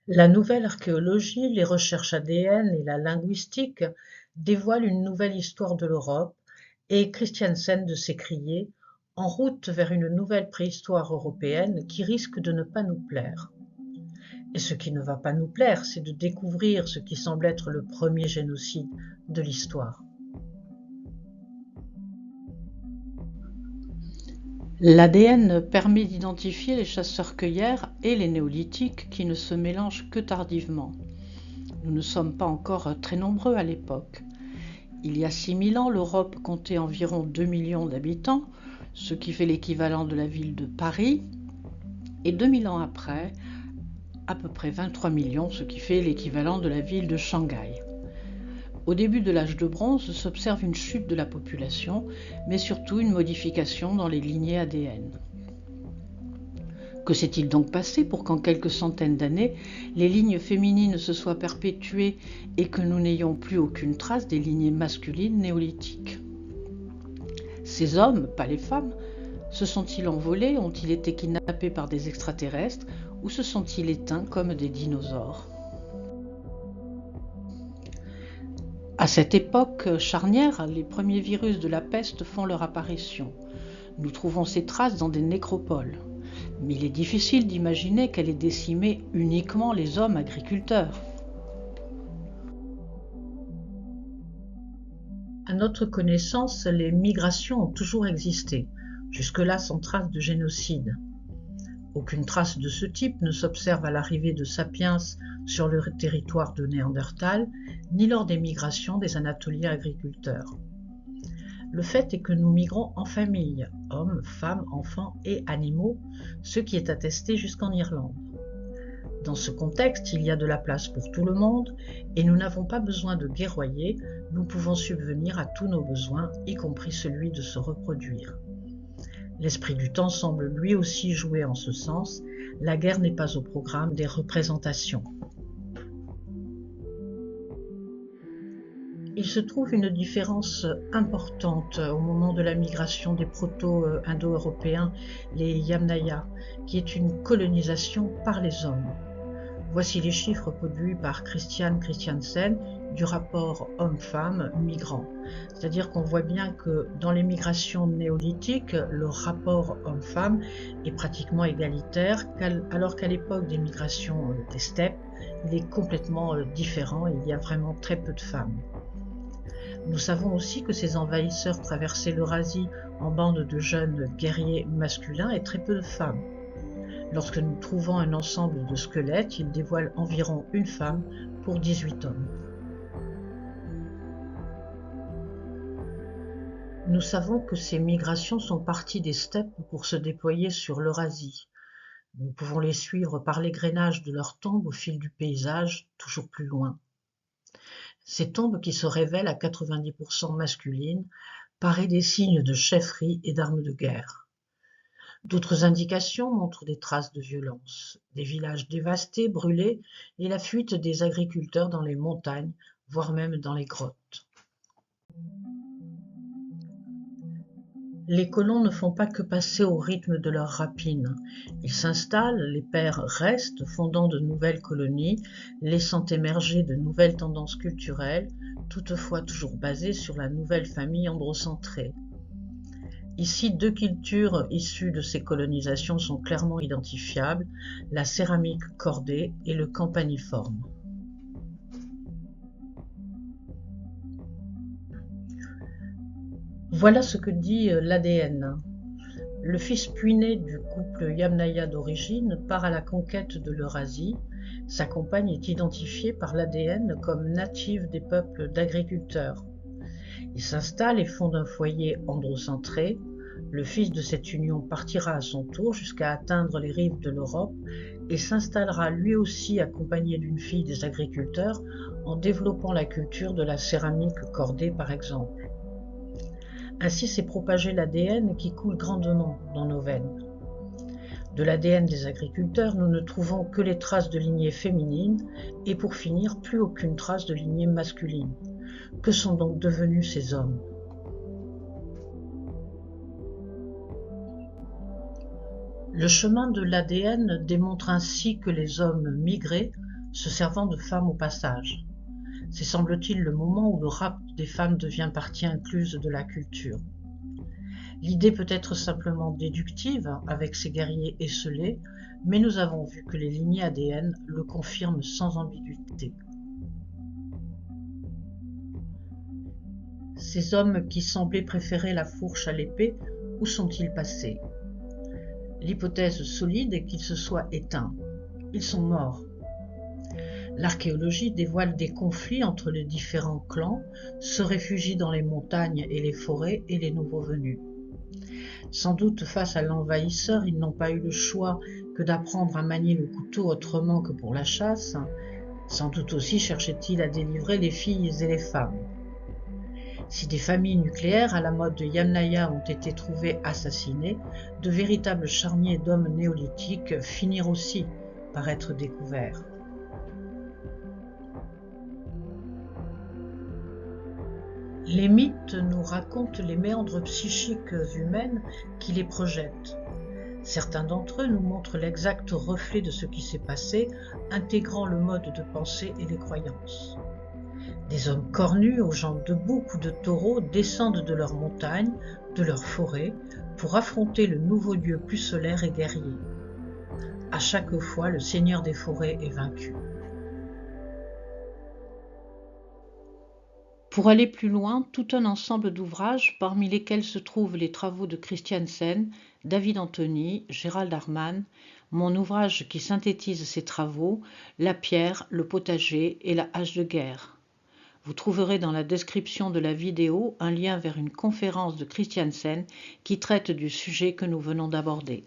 La nouvelle archéologie, les recherches ADN et la linguistique dévoilent une nouvelle histoire de l'Europe et Christiansen de s'écrier En route vers une nouvelle préhistoire européenne qui risque de ne pas nous plaire. Et ce qui ne va pas nous plaire, c'est de découvrir ce qui semble être le premier génocide de l'histoire. L'ADN permet d'identifier les chasseurs-cueilleurs et les néolithiques qui ne se mélangent que tardivement. Nous ne sommes pas encore très nombreux à l'époque. Il y a 6000 ans, l'Europe comptait environ 2 millions d'habitants, ce qui fait l'équivalent de la ville de Paris, et 2000 ans après, à peu près 23 millions, ce qui fait l'équivalent de la ville de Shanghai. Au début de l'âge de bronze s'observe une chute de la population, mais surtout une modification dans les lignées ADN. Que s'est-il donc passé pour qu'en quelques centaines d'années, les lignes féminines se soient perpétuées et que nous n'ayons plus aucune trace des lignées masculines néolithiques ? Ces hommes, pas les femmes, se sont-ils envolés, ont-ils été kidnappés par des extraterrestres ou se sont-ils éteints comme des dinosaures ? À cette époque charnière, les premiers virus de la peste font leur apparition. Nous trouvons ces traces dans des nécropoles. Mais il est difficile d'imaginer qu'elle ait décimé uniquement les hommes agriculteurs. À notre connaissance, les migrations ont toujours existé, jusque-là sans trace de génocide. Aucune trace de ce type ne s'observe à l'arrivée de Sapiens sur le territoire de Néandertal, ni lors des migrations des Anatoliens agriculteurs. Le fait est que nous migrons en famille, hommes, femmes, enfants et animaux, ce qui est attesté jusqu'en Irlande. Dans ce contexte, il y a de la place pour tout le monde et nous n'avons pas besoin de guerroyer, nous pouvons subvenir à tous nos besoins, y compris celui de se reproduire. L'esprit du temps semble lui aussi jouer en ce sens, la guerre n'est pas au programme des représentations. Il se trouve une différence importante au moment de la migration des proto-indo-européens, les Yamnaya, qui est une colonisation par les hommes. Voici les chiffres produits par Christian Christiansen du rapport homme-femme migrant. C'est-à-dire qu'on voit bien que dans les migrations néolithiques, le rapport homme-femme est pratiquement égalitaire, alors qu'à l'époque des migrations des steppes, il est complètement différent et il y a vraiment très peu de femmes. Nous savons aussi que ces envahisseurs traversaient l'Eurasie en bande de jeunes guerriers masculins et très peu de femmes. Lorsque nous trouvons un ensemble de squelettes, ils dévoilent environ une femme pour 18 hommes. Nous savons que ces migrations sont parties des steppes pour se déployer sur l'Eurasie. Nous pouvons les suivre par l'égrainage de leurs tombes au fil du paysage, toujours plus loin. Ces tombes qui se révèlent à 90% masculines paraissent des signes de chefferie et d'armes de guerre. D'autres indications montrent des traces de violence, des villages dévastés, brûlés et la fuite des agriculteurs dans les montagnes, voire même dans les grottes. Les colons ne font pas que passer au rythme de leur rapine. Ils s'installent, les pères restent, fondant de nouvelles colonies, laissant émerger de nouvelles tendances culturelles, toutefois toujours basées sur la nouvelle famille androcentrée. Ici, deux cultures issues de ces colonisations sont clairement identifiables, la céramique cordée et le campaniforme. Voilà ce que dit l'ADN. Le fils puiné du couple Yamnaya d'origine part à la conquête de l'Eurasie. Sa compagne est identifiée par l'ADN comme native des peuples d'agriculteurs. Il s'installe et fonde un foyer androcentré. Le fils de cette union partira à son tour jusqu'à atteindre les rives de l'Europe et s'installera lui aussi accompagné d'une fille des agriculteurs en développant la culture de la céramique cordée par exemple. Ainsi s'est propagé l'ADN qui coule grandement dans nos veines. De l'ADN des agriculteurs, nous ne trouvons que les traces de lignée féminine et pour finir, plus aucune trace de lignée masculine. Que sont donc devenus ces hommes ? Le chemin de l'ADN démontre ainsi que les hommes migraient se servant de femmes au passage. C'est semble-t-il le moment où le rapt des femmes devient partie incluse de la culture. L'idée peut être simplement déductive, avec ces guerriers esselés, mais nous avons vu que les lignées ADN le confirment sans ambiguïté. Ces hommes qui semblaient préférer la fourche à l'épée, où sont-ils passés? L'hypothèse solide est qu'ils se soient éteints. Ils sont morts. L'archéologie dévoile des conflits entre les différents clans, se réfugient dans les montagnes et les forêts et les nouveaux venus. Sans doute face à l'envahisseur, ils n'ont pas eu le choix que d'apprendre à manier le couteau autrement que pour la chasse. Sans doute aussi cherchaient-ils à délivrer les filles et les femmes. Si des familles nucléaires à la mode de Yamnaya ont été trouvées assassinées, de véritables charniers d'hommes néolithiques finirent aussi par être découverts. Les mythes nous racontent les méandres psychiques humaines qui les projettent. Certains d'entre eux nous montrent l'exact reflet de ce qui s'est passé, intégrant le mode de pensée et les croyances. Des hommes cornus, aux jambes de bouc ou de taureau, descendent de leurs montagnes, de leurs forêts, pour affronter le nouveau dieu plus solaire et guerrier. À chaque fois, le seigneur des forêts est vaincu. Pour aller plus loin, tout un ensemble d'ouvrages, parmi lesquels se trouvent les travaux de Christiansen, David Anthony, Gérald Harman, mon ouvrage qui synthétise ces travaux, La pierre, le potager et la hache de guerre. Vous trouverez dans la description de la vidéo un lien vers une conférence de Christiansen qui traite du sujet que nous venons d'aborder.